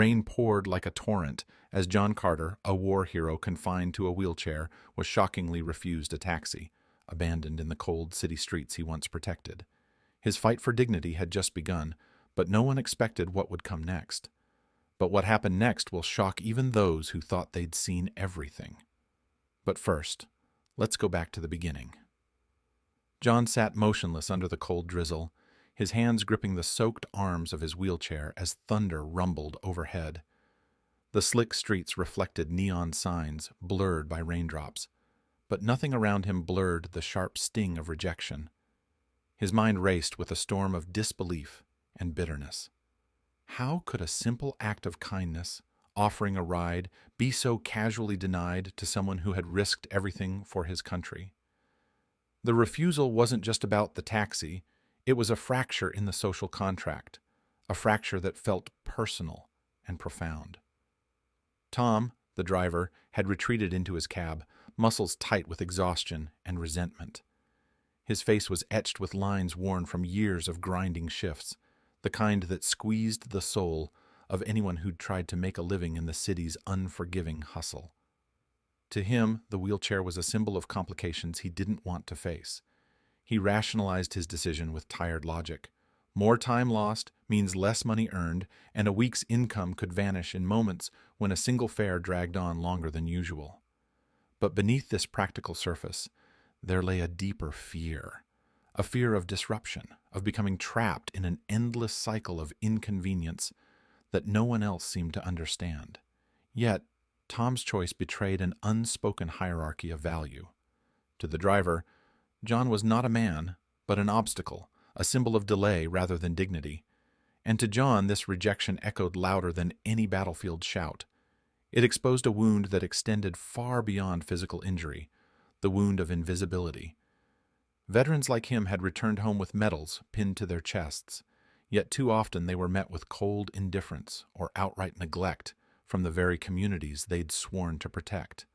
Rain poured like a torrent as John Carter, a war hero confined to a wheelchair, was shockingly refused a taxi, abandoned in the cold city streets he once protected. His fight for dignity had just begun, but no one expected what would come next. But what happened next will shock even those who thought they'd seen everything. But first, let's go back to the beginning. John sat motionless under the cold drizzle, his hands gripping the soaked arms of his wheelchair as thunder rumbled overhead. The slick streets reflected neon signs, blurred by raindrops, but nothing around him blurred the sharp sting of rejection. His mind raced with a storm of disbelief and bitterness. How could a simple act of kindness, offering a ride, be so casually denied to someone who had risked everything for his country? The refusal wasn't just about the taxi, it was a fracture in the social contract, a fracture that felt personal and profound. Tom, the driver, had retreated into his cab, muscles tight with exhaustion and resentment. His face was etched with lines worn from years of grinding shifts, the kind that squeezed the soul of anyone who'd tried to make a living in the city's unforgiving hustle. To him, the wheelchair was a symbol of complications he didn't want to face. He rationalized his decision with tired logic. More time lost means less money earned, and a week's income could vanish in moments when a single fare dragged on longer than usual. But beneath this practical surface, there lay a deeper fear. A fear of disruption, of becoming trapped in an endless cycle of inconvenience that no one else seemed to understand. Yet, Tom's choice betrayed an unspoken hierarchy of value. To the driver, John was not a man, but an obstacle, a symbol of delay rather than dignity. And to John, this rejection echoed louder than any battlefield shout. It exposed a wound that extended far beyond physical injury, the wound of invisibility. Veterans like him had returned home with medals pinned to their chests, yet too often they were met with cold indifference or outright neglect from the very communities they'd sworn to protect.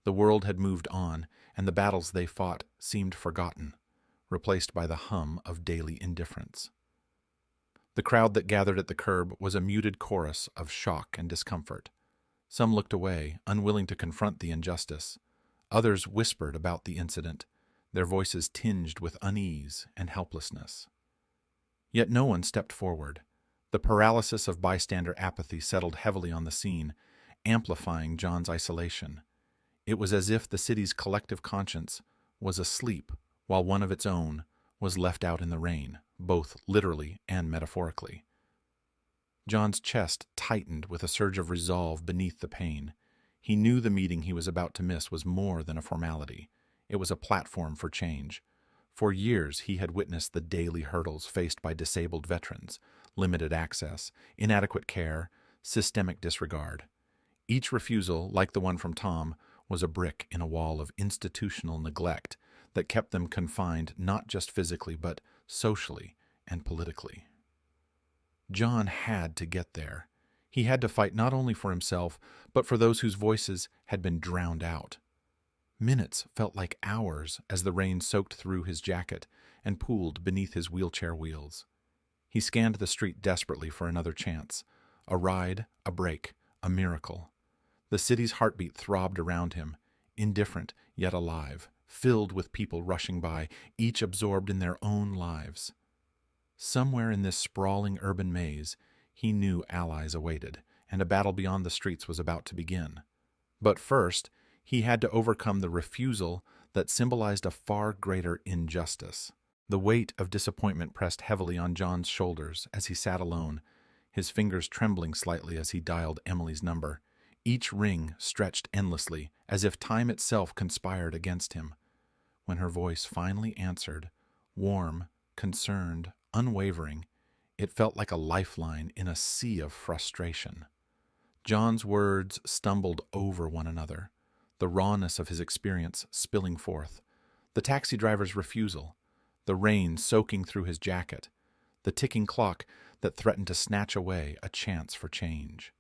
The world had moved on, and the battles they fought seemed forgotten, replaced by the hum of daily indifference. The crowd that gathered at the curb was a muted chorus of shock and discomfort. Some looked away, unwilling to confront the injustice. Others whispered about the incident, their voices tinged with unease and helplessness. Yet no one stepped forward. The paralysis of bystander apathy settled heavily on the scene, amplifying John's isolation. It was as if the city's collective conscience was asleep while one of its own was left out in the rain, both literally and metaphorically. John's chest tightened with a surge of resolve beneath the pain. He knew the meeting he was about to miss was more than a formality. It was a platform for change. For years he had witnessed the daily hurdles faced by disabled veterans: limited access, inadequate care, systemic disregard. Each refusal, like the one from Tom, was a brick in a wall of institutional neglect that kept them confined not just physically but socially and politically. John had to get there. He had to fight not only for himself, but for those whose voices had been drowned out. Minutes felt like hours as the rain soaked through his jacket and pooled beneath his wheelchair wheels. He scanned the street desperately for another chance. A ride, a break, a miracle. The city's heartbeat throbbed around him, indifferent yet alive, filled with people rushing by, each absorbed in their own lives. Somewhere in this sprawling urban maze, he knew allies awaited, and a battle beyond the streets was about to begin. But first, he had to overcome the refusal that symbolized a far greater injustice. The weight of disappointment pressed heavily on John's shoulders as he sat alone, his fingers trembling slightly as he dialed Emily's number. Each ring stretched endlessly, as if time itself conspired against him. When her voice finally answered, warm, concerned, unwavering, it felt like a lifeline in a sea of frustration. John's words stumbled over one another, the rawness of his experience spilling forth. The taxi driver's refusal, the rain soaking through his jacket, the ticking clock that threatened to snatch away a chance for change.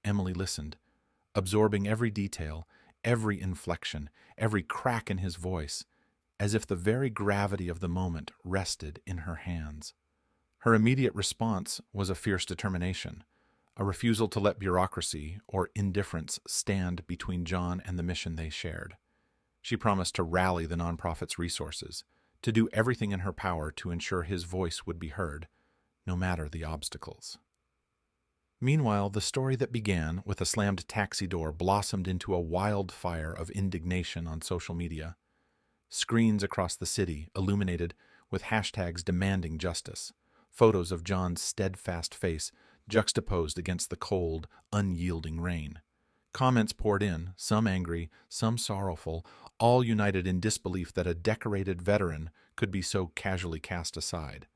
Emily listened, absorbing every detail, every inflection, every crack in his voice, as if the very gravity of the moment rested in her hands. Her immediate response was a fierce determination, a refusal to let bureaucracy or indifference stand between John and the mission they shared. She promised to rally the nonprofit's resources, to do everything in her power to ensure his voice would be heard, no matter the obstacles. Meanwhile, the story that began with a slammed taxi door blossomed into a wildfire of indignation on social media. Screens across the city illuminated with hashtags demanding justice, photos of John's steadfast face juxtaposed against the cold, unyielding rain. Comments poured in, some angry, some sorrowful, all united in disbelief that a decorated veteran could be so casually cast aside.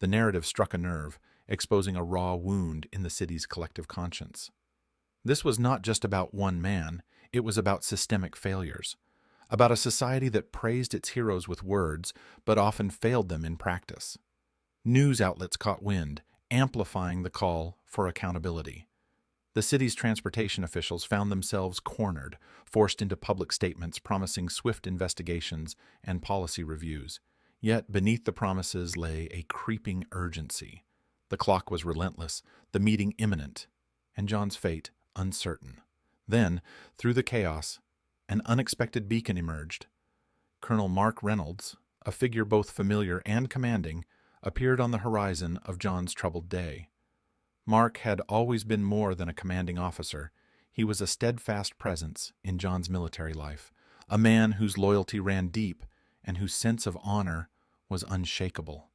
The narrative struck a nerve, exposing a raw wound in the city's collective conscience. This was not just about one man, it was about systemic failures, about a society that praised its heroes with words, but often failed them in practice. News outlets caught wind, amplifying the call for accountability. The city's transportation officials found themselves cornered, forced into public statements promising swift investigations and policy reviews. Yet beneath the promises lay a creeping urgency. The clock was relentless, the meeting imminent, and John's fate uncertain. Then, through the chaos, an unexpected beacon emerged. Colonel Mark Reynolds, a figure both familiar and commanding, appeared on the horizon of John's troubled day. Mark had always been more than a commanding officer. He was a steadfast presence in John's military life, a man whose loyalty ran deep and whose sense of honor was unshakable.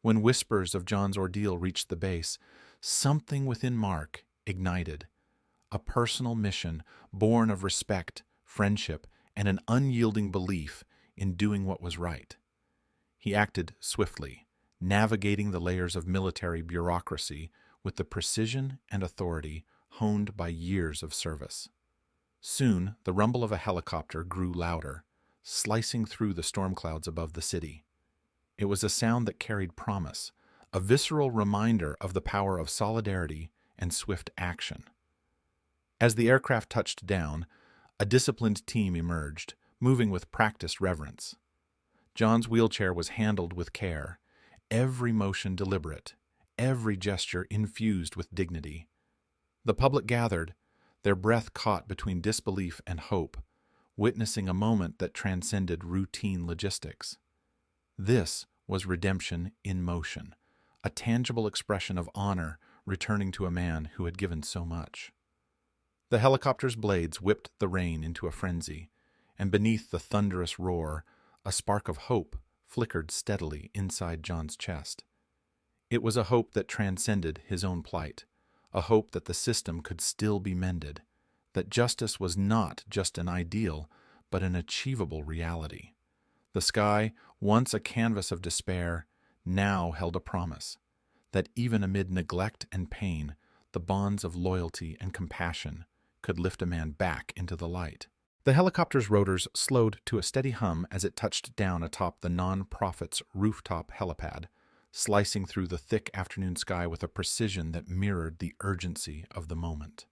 When whispers of John's ordeal reached the base, something within Mark ignited. A personal mission born of respect, friendship, and an unyielding belief in doing what was right. He acted swiftly, navigating the layers of military bureaucracy with the precision and authority honed by years of service. Soon, the rumble of a helicopter grew louder, slicing through the storm clouds above the city. It was a sound that carried promise, a visceral reminder of the power of solidarity and swift action. As the aircraft touched down, a disciplined team emerged, moving with practiced reverence. John's wheelchair was handled with care, every motion deliberate, every gesture infused with dignity. The public gathered, their breath caught between disbelief and hope, witnessing a moment that transcended routine logistics. This was redemption in motion, a tangible expression of honor returning to a man who had given so much. The helicopter's blades whipped the rain into a frenzy, and beneath the thunderous roar, a spark of hope flickered steadily inside John's chest. It was a hope that transcended his own plight, a hope that the system could still be mended, that justice was not just an ideal, but an achievable reality. The sky, once a canvas of despair, now held a promise, that even amid neglect and pain, the bonds of loyalty and compassion could lift a man back into the light. The helicopter's rotors slowed to a steady hum as it touched down atop the non-profit's rooftop helipad, slicing through the thick afternoon sky with a precision that mirrored the urgency of the moment.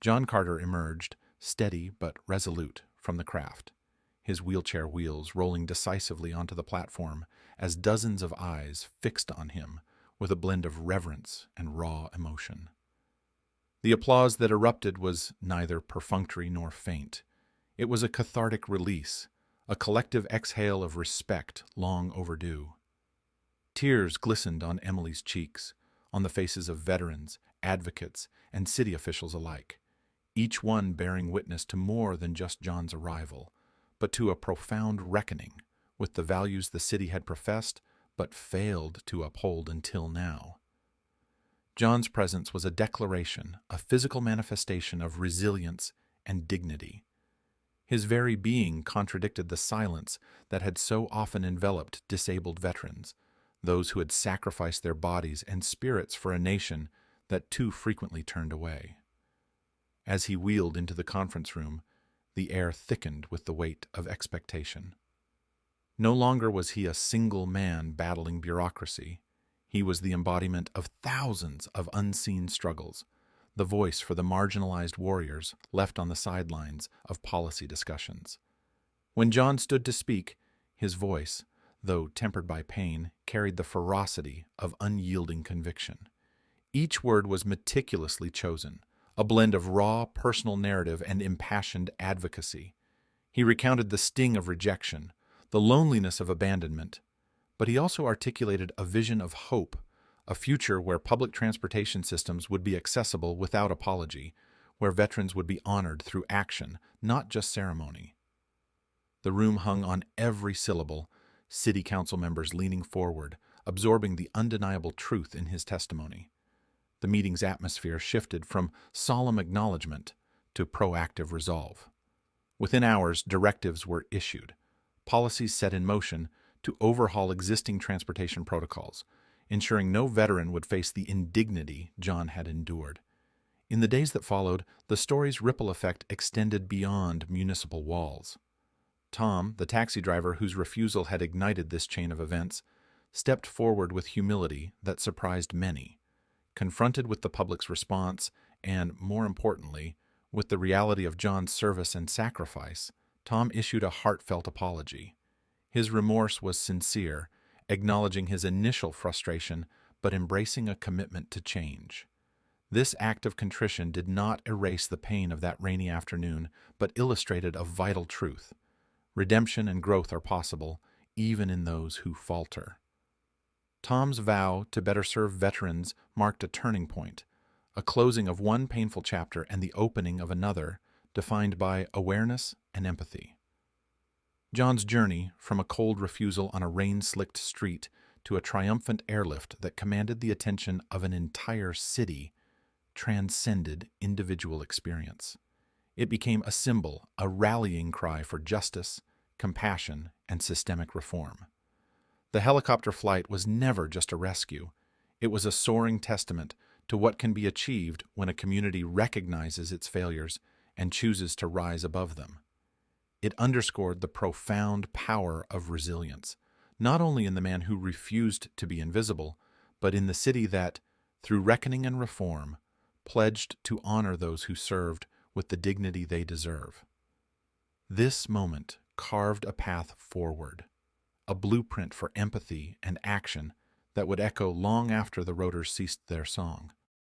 John Carter emerged, steady but resolute, from the craft, his wheelchair wheels rolling decisively onto the platform as dozens of eyes fixed on him with a blend of reverence and raw emotion. The applause that erupted was neither perfunctory nor faint. It was a cathartic release, a collective exhale of respect long overdue. Tears glistened on Emily's cheeks, on the faces of veterans, advocates, and city officials alike, each one bearing witness to more than just John's arrival, but to a profound reckoning with the values the city had professed but failed to uphold until now. John's presence was a declaration, a physical manifestation of resilience and dignity. His very being contradicted the silence that had so often enveloped disabled veterans, those who had sacrificed their bodies and spirits for a nation that too frequently turned away. As he wheeled into the conference room, the air thickened with the weight of expectation. No longer was he a single man battling bureaucracy. He was the embodiment of thousands of unseen struggles, the voice for the marginalized warriors left on the sidelines of policy discussions. When John stood to speak, his voice, though tempered by pain, carried the ferocity of unyielding conviction. Each word was meticulously chosen, a blend of raw personal narrative and impassioned advocacy. He recounted the sting of rejection, the loneliness of abandonment, but he also articulated a vision of hope, a future where public transportation systems would be accessible without apology, where veterans would be honored through action, not just ceremony. The room hung on every syllable, city council members leaning forward, absorbing the undeniable truth in his testimony. The meeting's atmosphere shifted from solemn acknowledgement to proactive resolve. Within hours, directives were issued, policies set in motion to overhaul existing transportation protocols, ensuring no veteran would face the indignity John had endured. In the days that followed, the story's ripple effect extended beyond municipal walls. Tom, the taxi driver whose refusal had ignited this chain of events, stepped forward with humility that surprised many. Confronted with the public's response, and, more importantly, with the reality of John's service and sacrifice, Tom issued a heartfelt apology. His remorse was sincere, acknowledging his initial frustration but embracing a commitment to change. This act of contrition did not erase the pain of that rainy afternoon, but illustrated a vital truth. Redemption and growth are possible, even in those who falter. Tom's vow to better serve veterans marked a turning point, a closing of one painful chapter and the opening of another, defined by awareness and empathy. John's journey, from a cold refusal on a rain-slicked street to a triumphant airlift that commanded the attention of an entire city, transcended individual experience. It became a symbol, a rallying cry for justice, compassion, and systemic reform. The helicopter flight was never just a rescue. It was a soaring testament to what can be achieved when a community recognizes its failures and chooses to rise above them. It underscored the profound power of resilience, not only in the man who refused to be invisible, but in the city that, through reckoning and reform, pledged to honor those who served with the dignity they deserve. This moment carved a path forward, a blueprint for empathy and action that would echo long after the Rotors ceased their song.